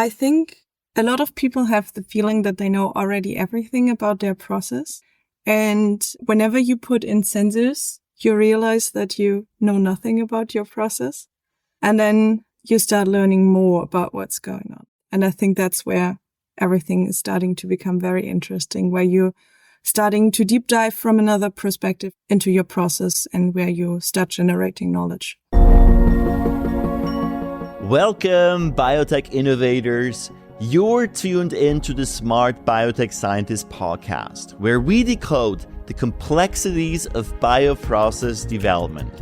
I think a lot of people have the feeling that they know already everything about their process. And whenever you put in sensors, you realize that you know nothing about your process. And then you start learning more about what's going on. And I think that's where everything is starting to become very interesting, where you're starting to deep dive from another perspective into your process and where you start generating knowledge. Welcome, biotech innovators. You're tuned in to the Smart Biotech Scientist podcast, where we decode the complexities of bioprocess development.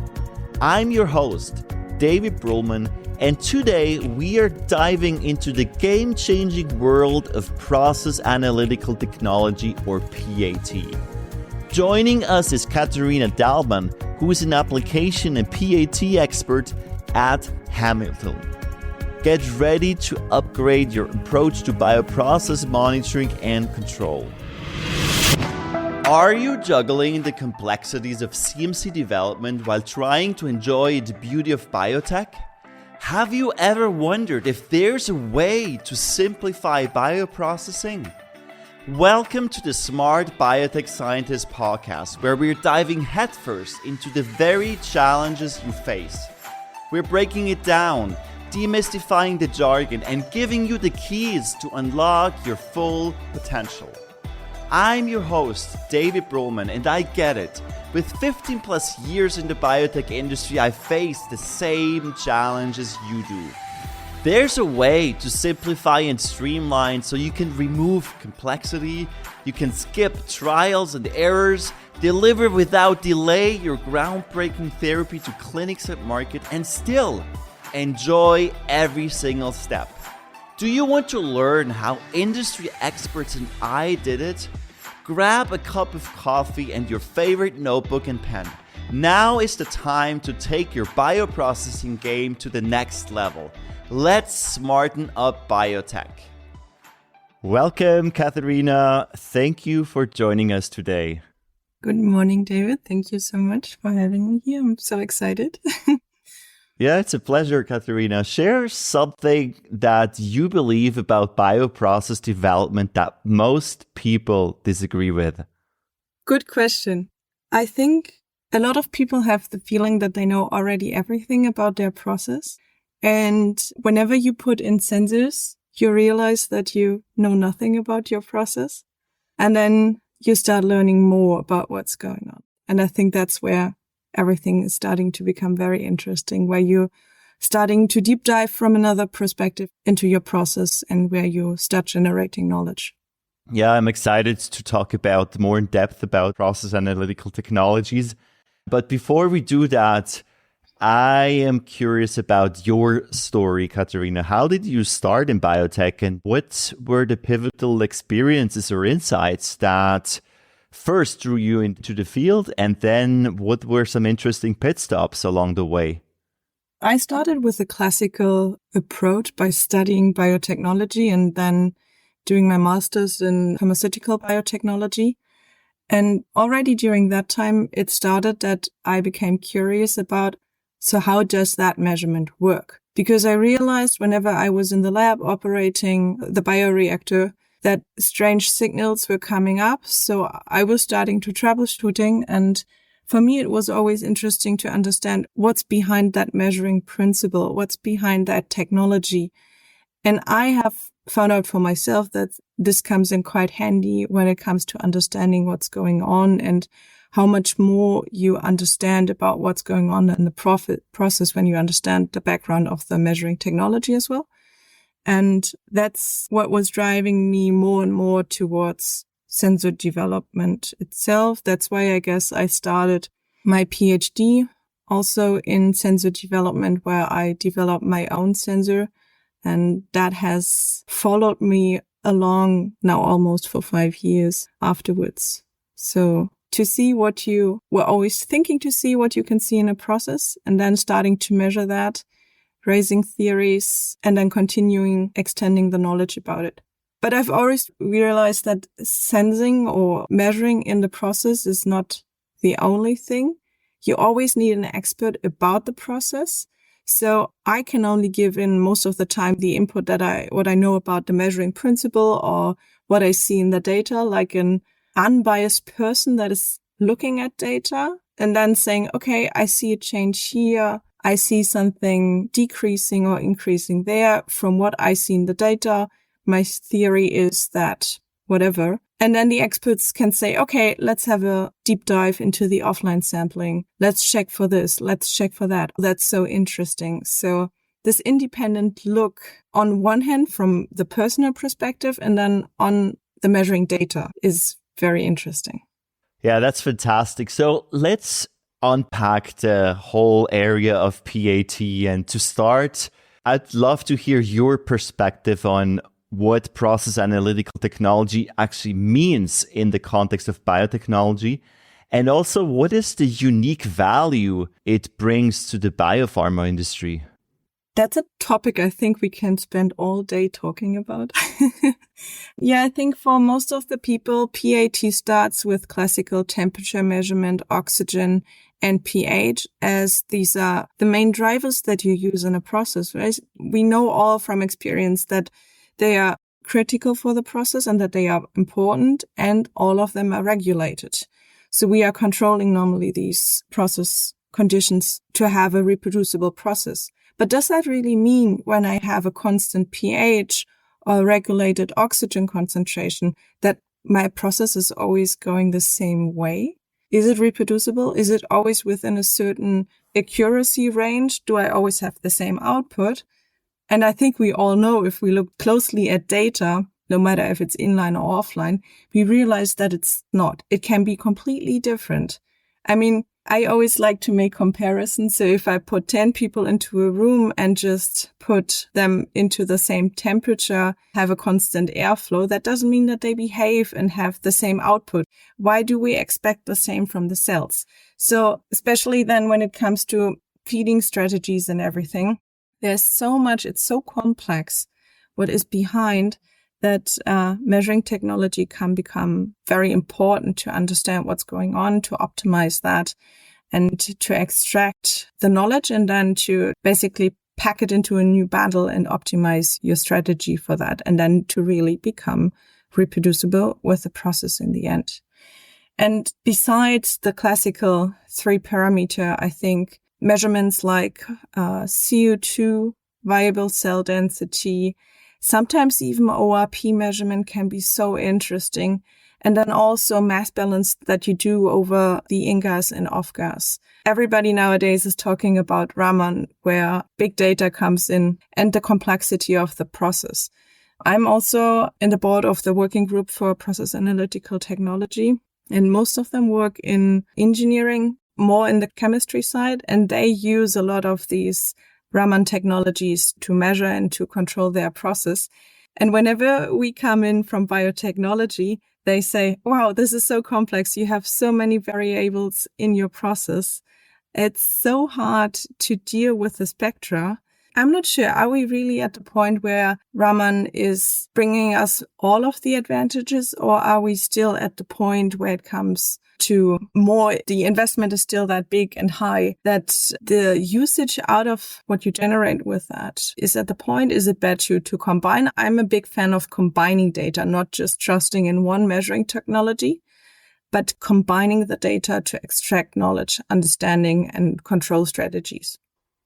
I'm your host, David Brühlmann, and today we are diving into the game-changing world of Process Analytical Technology, or PAT. Joining us is Katharina Dahlmann, who is an application and PAT expert at Hamilton. Get ready to upgrade your approach to bioprocess monitoring and control. Are you juggling the complexities of CMC development while trying to enjoy the beauty of biotech? Have you ever wondered if there's a way to simplify bioprocessing? Welcome to the Smart Biotech Scientist podcast, where we're diving headfirst into the very challenges you face. We're breaking it down, demystifying the jargon, and giving you the keys to unlock your full potential. I'm your host, David Brühlmann, and I get it. With 15 plus years in the biotech industry, I face the same challenges you do. There's a way to simplify and streamline so you can remove complexity, you can skip trials and errors, deliver without delay your groundbreaking therapy to clinics and market, and still enjoy every single step. Do you want to learn how industry experts and I did it? Grab a cup of coffee and your favorite notebook and pen. Now is the time to take your bioprocessing game to the next level. Let's smarten up biotech. Welcome, Katharina. Thank you for joining us today. Good morning, David. Thank you so much for having me here. I'm so excited. Yeah, it's a pleasure, Katharina. Share something that you believe about bioprocess development that most people disagree with. Good question. I think a lot of people have the feeling that they know already everything about their process. And whenever you put in sensors, you realize that you know nothing about your process. And then you start learning more about what's going on. And I think that's where everything is starting to become very interesting, where you're starting to deep dive from another perspective into your process and where you start generating knowledge. Yeah, I'm excited to talk about more in depth about process analytical technologies. But before we do that, I am curious about your story, Katharina. How did you start in biotech, and what were the pivotal experiences or insights that first drew you into the field, and then what were some interesting pit stops along the way? I started with a classical approach by studying biotechnology and then doing my master's in pharmaceutical biotechnology. And already during that time, it started that I became curious about, so how does that measurement work? Because I realized whenever I was in the lab operating the bioreactor, that strange signals were coming up. So I was starting to troubleshooting. And for me, it was always interesting to understand what's behind that measuring principle, what's behind that technology. And I have found out for myself that this comes in quite handy when it comes to understanding what's going on and how much more you understand about what's going on in the process when you understand the background of the measuring technology as well. And that's what was driving me more and more towards sensor development itself. That's why I guess I started my PhD also in sensor development, where I developed my own sensor. And that has followed me along now almost for 5 years afterwards. So to see what you were always thinking to see, what you can see in a process, and then starting to measure that, raising theories, and then continuing extending the knowledge about it. But I've always realized that sensing or measuring in the process is not the only thing. You always need an expert about the process So I can only give in most of the time the input what I know about the measuring principle or what I see in the data, like an unbiased person that is looking at data and then saying, okay, I see a change here. I see something decreasing or increasing there from what I see in the data. My theory is that whatever. And then the experts can say, okay, let's have a deep dive into the offline sampling. Let's check for this. Let's check for that. That's so interesting. So this independent look on one hand from the personal perspective and then on the measuring data is very interesting. Yeah, that's fantastic. So let's unpack the whole area of PAT. And to start, I'd love to hear your perspective on what process analytical technology actually means in the context of biotechnology. And also, what is the unique value it brings to the biopharma industry? That's a topic I think we can spend all day talking about. Yeah, I think for most of the people, PAT starts with classical temperature measurement, oxygen, and pH, as these are the main drivers that you use in a process, right? We know all from experience that they are critical for the process and that they are important, and all of them are regulated. So we are controlling normally these process conditions to have a reproducible process. But does that really mean when I have a constant pH or regulated oxygen concentration that my process is always going the same way? Is it reproducible? Is it always within a certain accuracy range? Do I always have the same output? And I think we all know if we look closely at data, no matter if it's inline or offline, we realize that it's not. It can be completely different. I mean, I always like to make comparisons. So if I put 10 people into a room and just put them into the same temperature, have a constant airflow, that doesn't mean that they behave and have the same output. Why do we expect the same from the cells? So especially then when it comes to feeding strategies and everything, there's so much, it's so complex what is behind that measuring technology can become very important to understand what's going on, to optimize that, and to extract the knowledge and then to basically pack it into a new bundle and optimize your strategy for that, and then to really become reproducible with the process in the end. And besides the classical 3-parameter, I think measurements like CO2, viable cell density, sometimes even ORP measurement can be so interesting. And then also mass balance that you do over the in-gas and off-gas. Everybody nowadays is talking about Raman, where big data comes in and the complexity of the process. I'm also in the board of the working group for Process Analytical Technology, and most of them work in engineering, more in the chemistry side, and they use a lot of these Raman technologies to measure and to control their process. And whenever we come in from biotechnology, they say, wow, this is so complex. You have so many variables in your process. It's so hard to deal with the spectra. I'm not sure. Are we really at the point where Raman is bringing us all of the advantages, or are we still at the point where it comes to more, the investment is still that big and high that the usage out of what you generate with that is at the point, is it better to combine? I'm a big fan of combining data, not just trusting in one measuring technology, but combining the data to extract knowledge, understanding, and control strategies.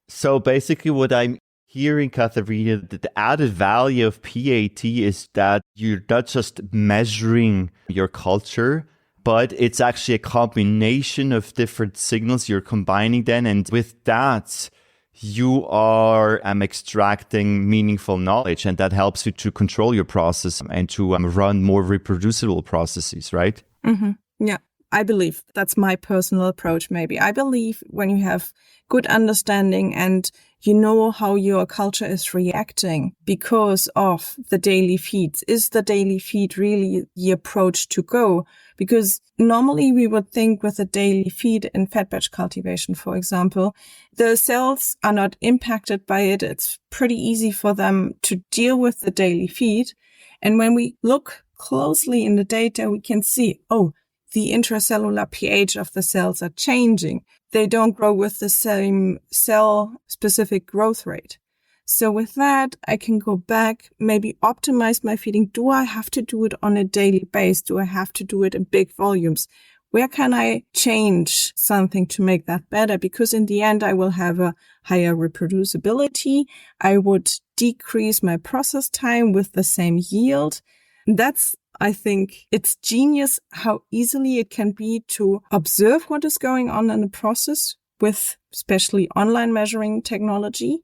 So basically what I'm hearing, Katharina, that the added value of PAT is that you're not just measuring your culture, but it's actually a combination of different signals you're combining then. And with that, you are extracting meaningful knowledge, and that helps you to control your process and to run more reproducible processes, right? Mm-hmm. Yeah, I believe that's my personal approach. Maybe I believe when you have good understanding and you know how your culture is reacting because of the daily feeds. Is the daily feed really the approach to go? Because normally we would think with a daily feed in fed batch cultivation, for example, the cells are not impacted by it. It's pretty easy for them to deal with the daily feed. And when we look closely in the data, we can see, oh, the intracellular pH of the cells are changing. They don't grow with the same cell-specific growth rate. So with that, I can go back, maybe optimize my feeding. Do I have to do it on a daily basis? Do I have to do it in big volumes? Where can I change something to make that better? Because in the end, I will have a higher reproducibility. I would decrease my process time with the same yield. That's, I think, it's genius how easily it can be to observe what is going on in the process with especially online measuring technology,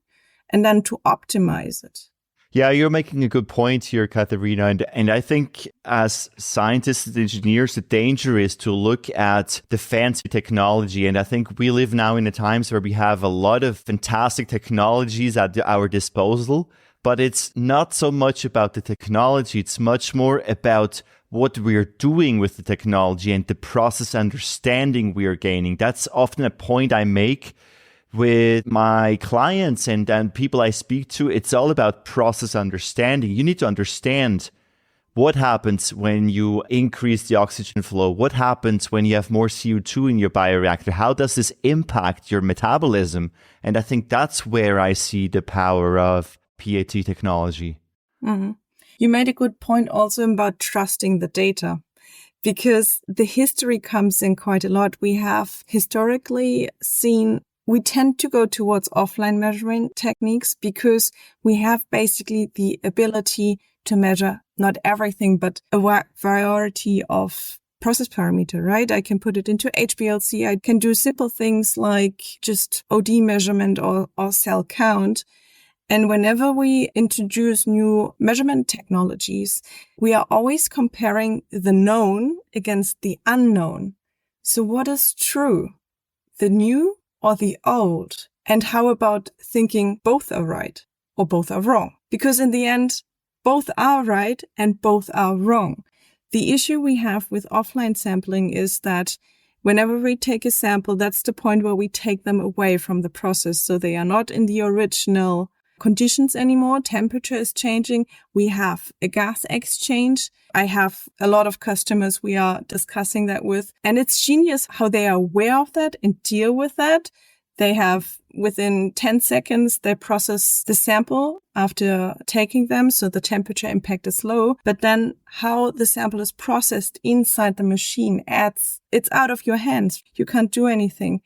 and then to optimize it. Yeah, you're making a good point here, Katharina. And I think as scientists and engineers, the danger is to look at the fancy technology. And I think we live now in the times where we have a lot of fantastic technologies at our disposal, but it's not so much about the technology. It's much more about what we're doing with the technology and the process understanding we are gaining. That's often a point I make with my clients and people I speak to. It's all about process understanding. You need to understand what happens when you increase the oxygen flow. What happens when you have more CO2 in your bioreactor? How does this impact your metabolism? And I think that's where I see the power of PAT technology. Mm-hmm. You made a good point also about trusting the data, because the history comes in quite a lot. We have historically seen we tend to go towards offline measuring techniques because we have basically the ability to measure not everything, but a variety of process parameter, right? I can put it into HPLC. I can do simple things like just OD measurement or cell count. And whenever we introduce new measurement technologies, we are always comparing the known against the unknown. So what is true? The new or the old? And how about thinking both are right or both are wrong? Because in the end, both are right and both are wrong. The issue we have with offline sampling is that whenever we take a sample, that's the point where we take them away from the process. So they are not in the original conditions anymore. Temperature is changing. We have a gas exchange. I have a lot of customers we are discussing that with, and it's genius how they are aware of that and deal with that. They have within 10 seconds, they process the sample after taking them. So the temperature impact is low, but then how the sample is processed inside the machine it's out of your hands. You can't do anything.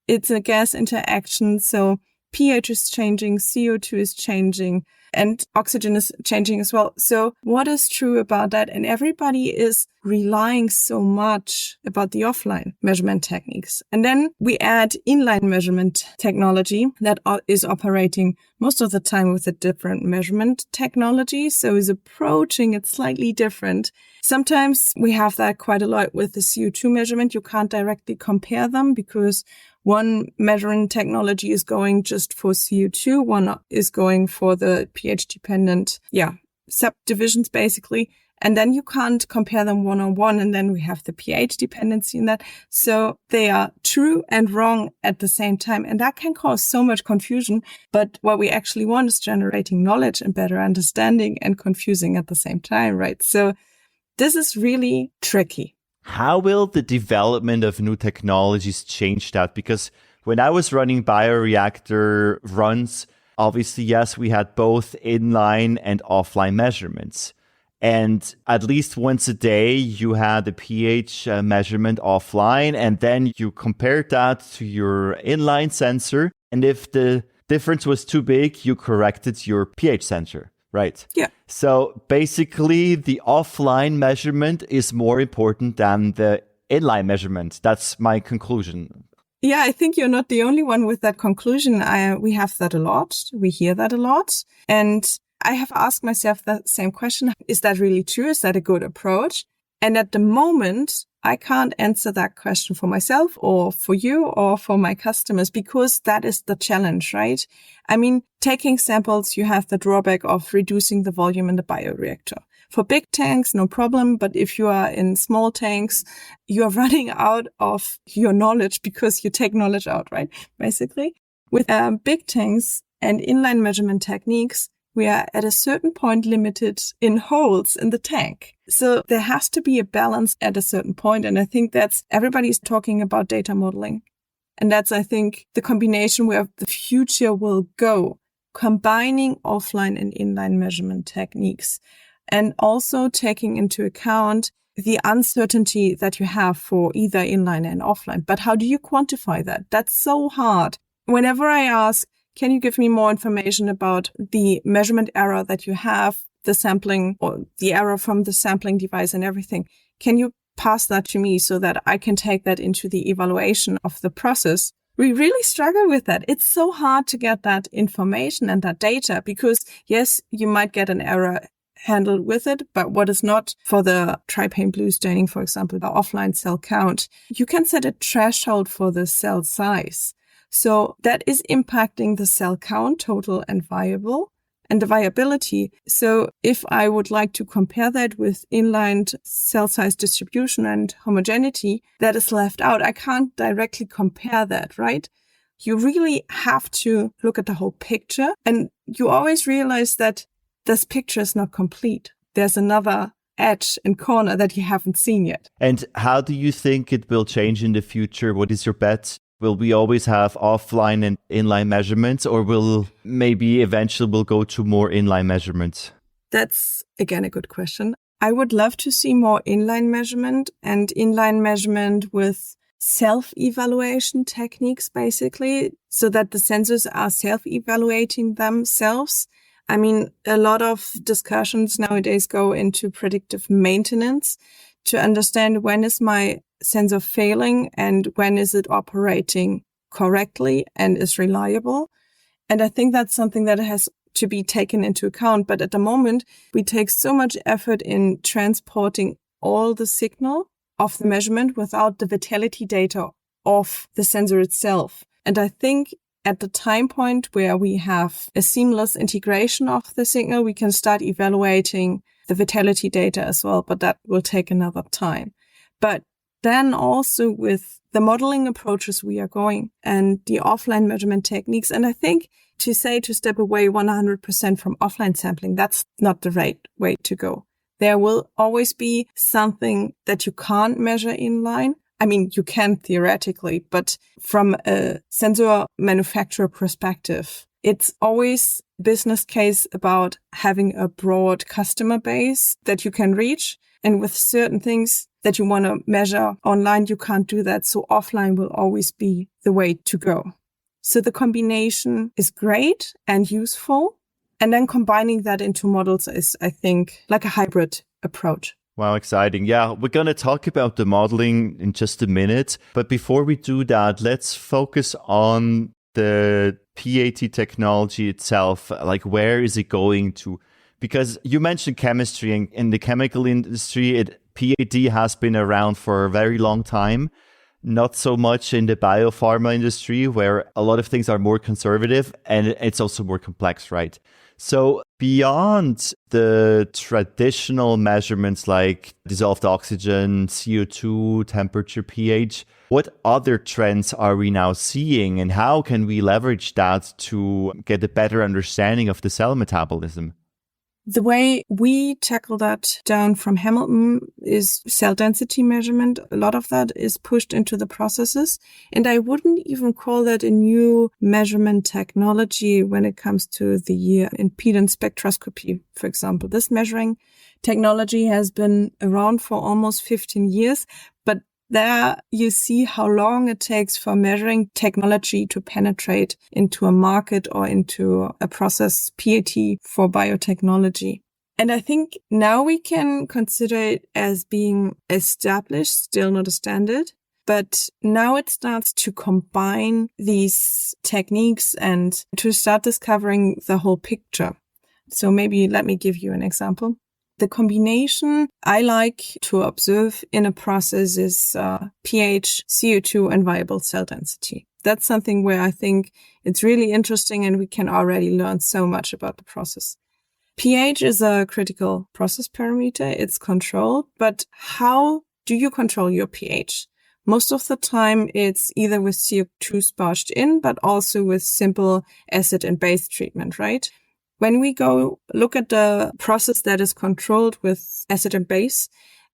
It's a gas interaction. So pH is changing, CO2 is changing, and oxygen is changing as well. So what is true about that? And everybody is relying so much about the offline measurement techniques. And then we add inline measurement technology that is operating most of the time with a different measurement technology. So is approaching it slightly different. Sometimes we have that quite a lot with the CO2 measurement. You can't directly compare them because one measuring technology is going just for CO2. One is going for the pH dependent, subdivisions basically. And then you can't compare them one-on-one. And then we have the pH dependency in that. So they are true and wrong at the same time. And that can cause so much confusion. But what we actually want is generating knowledge and better understanding and confusing at the same time, right? So this is really tricky. How will the development of new technologies change that? Because when I was running bioreactor runs, obviously, yes, we had both inline and offline measurements. And at least once a day, you had a pH measurement offline, and then you compared that to your inline sensor. And if the difference was too big, you corrected your pH sensor. Right. Yeah. So basically, the offline measurement is more important than the inline measurement. That's my conclusion. Yeah, I think you're not the only one with that conclusion. We have that a lot. We hear that a lot. And I have asked myself that same question. Is that really true? Is that a good approach? And at the moment, I can't answer that question for myself or for you or for my customers because that is the challenge, right? I mean, taking samples, you have the drawback of reducing the volume in the bioreactor. For big tanks, no problem. But if you are in small tanks, you're running out of your knowledge because you take knowledge out, right? Basically, with big tanks and inline measurement techniques, we are at a certain point limited in holes in the tank. So there has to be a balance at a certain point. And I think everybody's talking about data modeling. And that's, I think, the combination where the future will go, combining offline and inline measurement techniques, and also taking into account the uncertainty that you have for either inline and offline. But how do you quantify that? That's so hard. Whenever I ask, can you give me more information about the measurement error that you have, the sampling or the error from the sampling device and everything? Can you pass that to me so that I can take that into the evaluation of the process? We really struggle with that. It's so hard to get that information and that data because, yes, you might get an error handled with it, but what is not for the trypane blue staining, for example, the offline cell count, you can set a threshold for the cell size. So that is impacting the cell count, total and viable, and the viability. So if I would like to compare that with inline cell size distribution and homogeneity, that is left out. I can't directly compare that, right? You really have to look at the whole picture. And you always realize that this picture is not complete. There's another edge and corner that you haven't seen yet. And how do you think it will change in the future? What is your bet? Will we always have offline and inline measurements, or will maybe eventually we'll go to more inline measurements? That's, again, a good question. I would love to see more inline measurement and inline measurement with self-evaluation techniques, basically, so that the sensors are self-evaluating themselves. I mean, a lot of discussions nowadays go into predictive maintenance to understand when is my sensor failing and when is it operating correctly and is reliable. And I think that's something that has to be taken into account. But at the moment, we take so much effort in transporting all the signal of the measurement without the vitality data of the sensor itself. And I think at the time point where we have a seamless integration of the signal, we can start evaluating the vitality data as well, but that will take another time. But then also with the modeling approaches we are going and the offline measurement techniques, and I think to step away 100% from offline sampling, that's not the right way to go. There will always be something that you can't measure inline. I mean, you can theoretically, but from a sensor manufacturer perspective, it's always business case about having a broad customer base that you can reach. And with certain things that you want to measure online, you can't do that. So offline will always be the way to go. So the combination is great and useful. And then combining that into models is, I think, like a hybrid approach. Wow, exciting. Yeah, we're going to talk about the modeling in just a minute. But before we do that, let's focus on the PAT technology itself. Like, where is it going to? Because you mentioned chemistry, and in the chemical industry, PAT has been around for a very long time. Not so much in the biopharma industry, where a lot of things are more conservative and it's also more complex, right? So beyond the traditional measurements like dissolved oxygen, CO2, temperature, pH, what other trends are we now seeing, and how can we leverage that to get a better understanding of the cell metabolism? The way we tackle that down from Hamilton is cell density measurement. A lot of that is pushed into the processes. And I wouldn't even call that a new measurement technology when it comes to the impedance spectroscopy, for example. This measuring technology has been around for almost 15 years, but there you see how long it takes for measuring technology to penetrate into a market or into a process PAT for biotechnology. And I think now we can consider it as being established, still not a standard, but now it starts to combine these techniques and to start discovering the whole picture. So maybe let me give you an example. The combination I like to observe in a process is pH, CO2, and viable cell density. That's something where I think it's really interesting and we can already learn so much about the process. pH is a critical process parameter. It's controlled, but how do you control your pH? Most of the time it's either with CO2 splashed in, but also with simple acid and base treatment, right? When we go look at the process that is controlled with acid and base,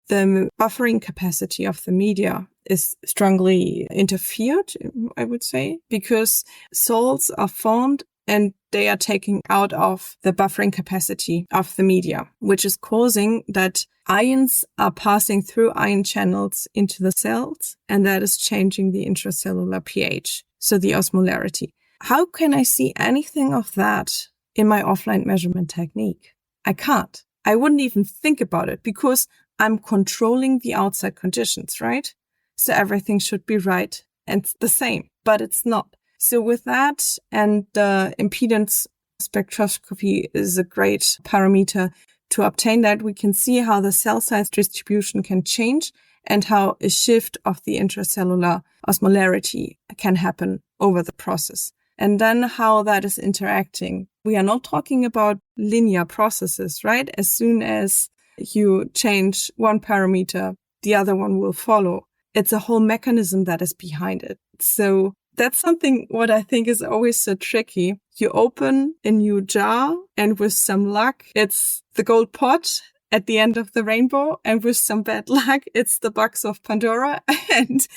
the buffering capacity of the media is strongly interfered, I would say, because salts are formed and they are taken out of the buffering capacity of the media, which is causing that ions are passing through ion channels into the cells, and that is changing the intracellular pH, so the osmolarity. How can I see anything of that in my offline measurement technique? I can't. I wouldn't even think about it because I'm controlling the outside conditions, right? So everything should be right and the same, but it's not. So with that, and impedance spectroscopy is a great parameter to obtain that, we can see how the cell size distribution can change and how a shift of the intracellular osmolarity can happen over the process. And then how that is interacting. We are not talking about linear processes, right? As soon as you change one parameter, the other one will follow. It's a whole mechanism that is behind it. So that's something what I think is always so tricky. You open a new jar and with some luck, it's the gold pot at the end of the rainbow. And with some bad luck, it's the box of Pandora. And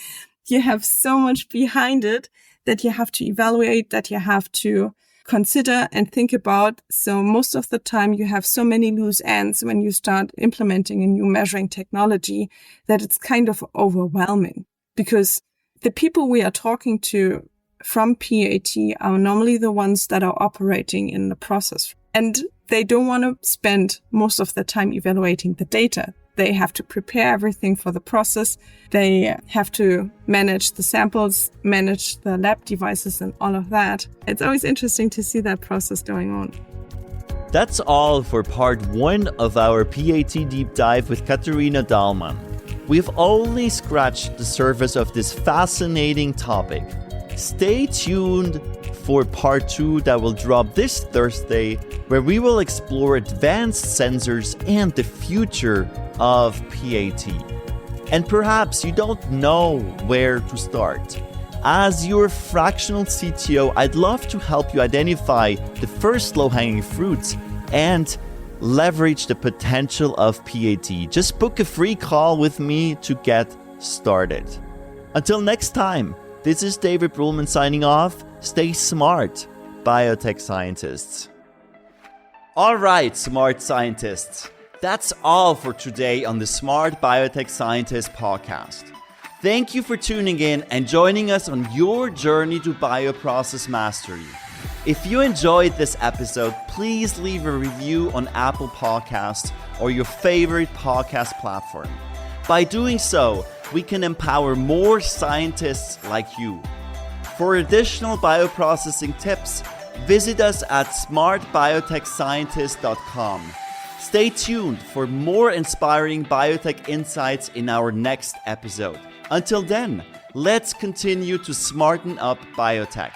you have so much behind it that you have to evaluate, that you have to consider and think about. So most of the time you have so many loose ends when you start implementing a new measuring technology that it's kind of overwhelming, because the people we are talking to from PAT are normally the ones that are operating in the process, and they don't want to spend most of the time evaluating the data. They have to prepare everything for the process. They have to manage the samples, manage the lab devices and all of that. It's always interesting to see that process going on. That's all for part 1 of our PAT deep dive with Katharina Dahlmann. We've only scratched the surface of this fascinating topic. Stay tuned for part 2 that will drop this Thursday, where we will explore advanced sensors and the future of PAT. And perhaps you don't know where to start. As your fractional CTO, I'd love to help you identify the first low-hanging fruits and leverage the potential of PAT. Just book a free call with me to get started. Until next time, this is David Brühlmann signing off. Stay smart, biotech scientists. All right, smart scientists. That's all for today on the Smart Biotech Scientist podcast. Thank you for tuning in and joining us on your journey to bioprocess mastery. If you enjoyed this episode, please leave a review on Apple Podcasts or your favorite podcast platform. By doing so, we can empower more scientists like you. For additional bioprocessing tips, visit us at smartbiotechscientist.com. Stay tuned for more inspiring biotech insights in our next episode. Until then, let's continue to smarten up biotech.